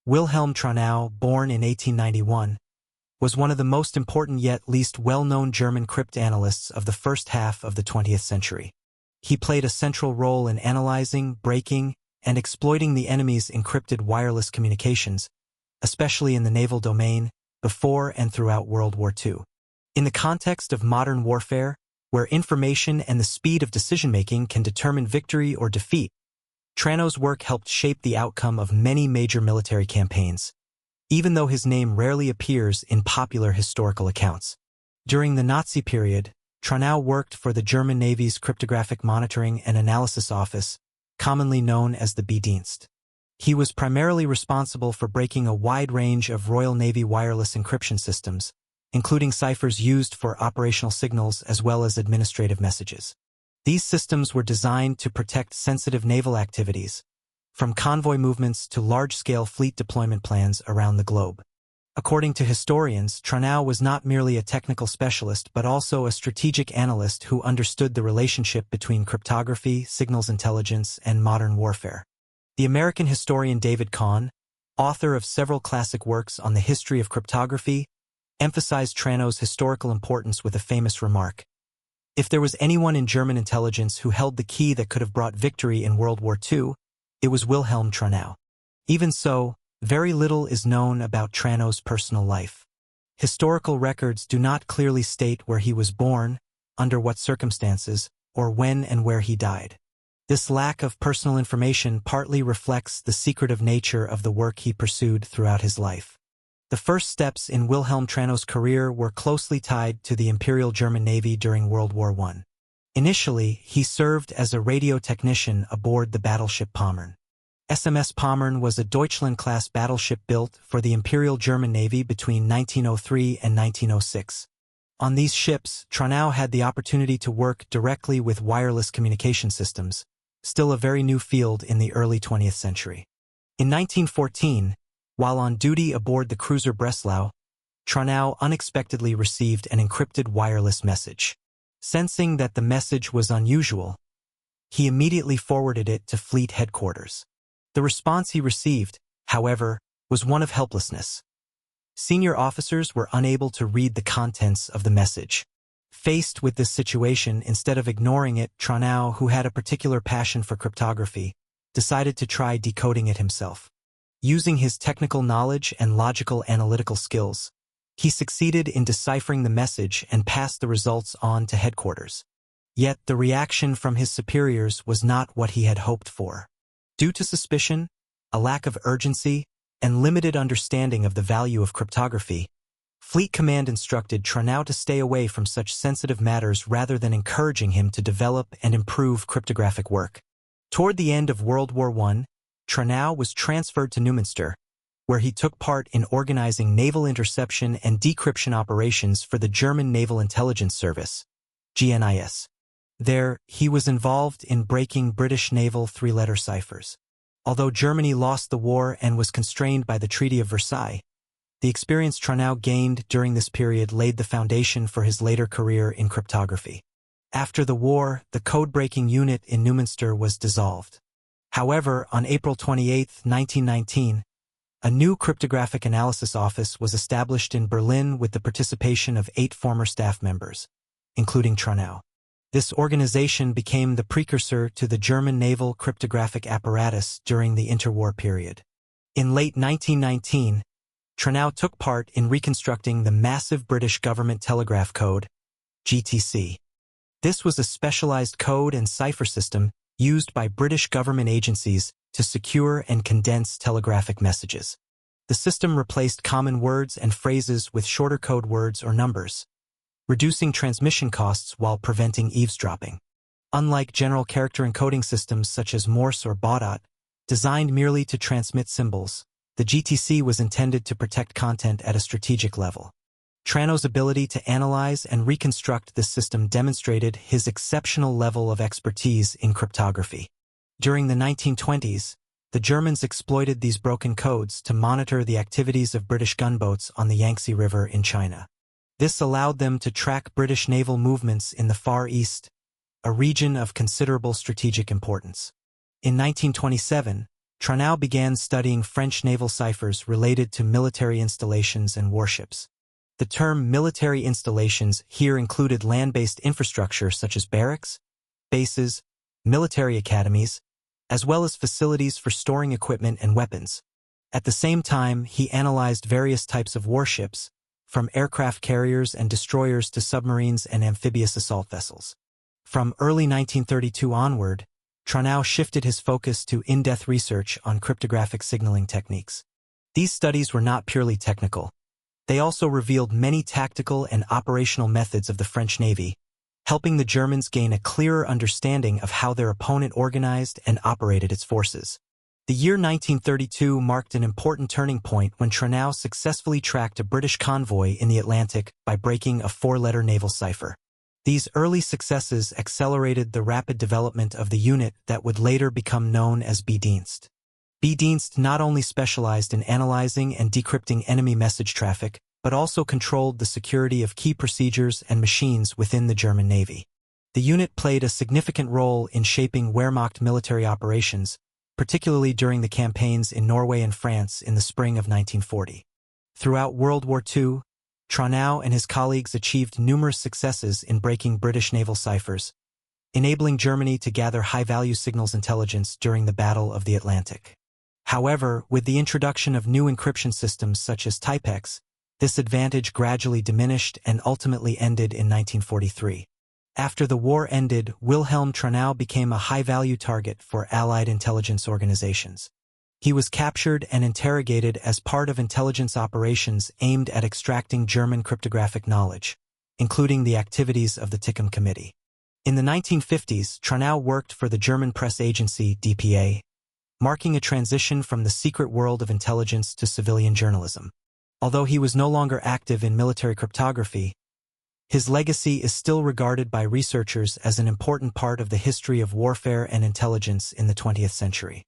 Wilhelm Tranow, born in 1891, was one of the most important yet least well-known German cryptanalysts of the first half of the 20th century. He played a central role in analyzing, breaking, and exploiting the enemy's encrypted wireless communications, especially in the naval domain, before and throughout World War II. In the context of modern warfare, where information and the speed of decision-making can determine victory or defeat, Tranow's work helped shape the outcome of many major military campaigns, even though his name rarely appears in popular historical accounts. During the Nazi period, Tranow worked for the German Navy's Cryptographic Monitoring and Analysis Office, commonly known as the B-Dienst. He was primarily responsible for breaking a wide range of Royal Navy wireless encryption systems, including ciphers used for operational signals as well as administrative messages. These systems were designed to protect sensitive naval activities, from convoy movements to large-scale fleet deployment plans around the globe. According to historians, Tranow was not merely a technical specialist but also a strategic analyst who understood the relationship between cryptography, signals intelligence, and modern warfare. The American historian David Kahn, author of several classic works on the history of cryptography, emphasized Tranow's historical importance with a famous remark: "If there was anyone in German intelligence who held the key that could have brought victory in World War II, it was Wilhelm Tranow." Even so, very little is known about Tranow's personal life. Historical records do not clearly state where he was born, under what circumstances, or when and where he died. This lack of personal information partly reflects the secretive nature of the work he pursued throughout his life. The first steps in Wilhelm Tranow's career were closely tied to the Imperial German Navy during World War I. Initially, he served as a radio technician aboard the battleship Pommern. SMS Pommern was a Deutschland-class battleship built for the Imperial German Navy between 1903 and 1906. On these ships, Tranow had the opportunity to work directly with wireless communication systems, still a very new field in the early 20th century. In 1914, while on duty aboard the cruiser Breslau, Tranow unexpectedly received an encrypted wireless message. Sensing that the message was unusual, he immediately forwarded it to fleet headquarters. The response he received, however, was one of helplessness. Senior officers were unable to read the contents of the message. Faced with this situation, instead of ignoring it, Tranow, who had a particular passion for cryptography, decided to try decoding it himself. Using his technical knowledge and logical analytical skills, he succeeded in deciphering the message and passed the results on to headquarters. Yet the reaction from his superiors was not what he had hoped for. Due to suspicion, a lack of urgency, and limited understanding of the value of cryptography, Fleet Command instructed Tranow to stay away from such sensitive matters rather than encouraging him to develop and improve cryptographic work. Toward the end of World War I, Tranow was transferred to Neumünster, where he took part in organizing naval interception and decryption operations for the German Naval Intelligence Service, GNIS. There, he was involved in breaking British naval three-letter ciphers. Although Germany lost the war and was constrained by the Treaty of Versailles, the experience Tranow gained during this period laid the foundation for his later career in cryptography. After the war, the code-breaking unit in Neumünster was dissolved. However, on April 28, 1919, a new cryptographic analysis office was established in Berlin with the participation of 8 former staff members, including Tranow. This organization became the precursor to the German naval cryptographic apparatus during the interwar period. In late 1919, Tranow took part in reconstructing the massive British government telegraph code, GTC. This was a specialized code and cipher system used by British government agencies to secure and condense telegraphic messages. The system replaced common words and phrases with shorter code words or numbers, reducing transmission costs while preventing eavesdropping. Unlike general character encoding systems such as Morse or Baudot, designed merely to transmit symbols, the GTC was intended to protect content at a strategic level. Tranow's ability to analyze and reconstruct this system demonstrated his exceptional level of expertise in cryptography. During the 1920s, the Germans exploited these broken codes to monitor the activities of British gunboats on the Yangtze River in China. This allowed them to track British naval movements in the Far East, a region of considerable strategic importance. In 1927, Tranow began studying French naval ciphers related to military installations and warships. The term military installations here included land-based infrastructure such as barracks, bases, military academies, as well as facilities for storing equipment and weapons. At the same time, he analyzed various types of warships, from aircraft carriers and destroyers to submarines and amphibious assault vessels. From early 1932 onward, Tranow shifted his focus to in-depth research on cryptographic signaling techniques. These studies were not purely technical. They also revealed many tactical and operational methods of the French Navy, helping the Germans gain a clearer understanding of how their opponent organized and operated its forces. The year 1932 marked an important turning point when Tranow successfully tracked a British convoy in the Atlantic by breaking a four-letter naval cipher. These early successes accelerated the rapid development of the unit that would later become known as B-Dienst. B-Dienst not only specialized in analyzing and decrypting enemy message traffic, but also controlled the security of key procedures and machines within the German Navy. The unit played a significant role in shaping Wehrmacht military operations, particularly during the campaigns in Norway and France in the spring of 1940. Throughout World War II, Tranow and his colleagues achieved numerous successes in breaking British naval ciphers, enabling Germany to gather high-value signals intelligence during the Battle of the Atlantic. However, with the introduction of new encryption systems such as Typex, this advantage gradually diminished and ultimately ended in 1943. After the war ended, Wilhelm Tranow became a high-value target for Allied intelligence organizations. He was captured and interrogated as part of intelligence operations aimed at extracting German cryptographic knowledge, including the activities of the Tickum Committee. In the 1950s, Tranow worked for the German press agency DPA, marking a transition from the secret world of intelligence to civilian journalism. Although he was no longer active in military cryptography, his legacy is still regarded by researchers as an important part of the history of warfare and intelligence in the 20th century.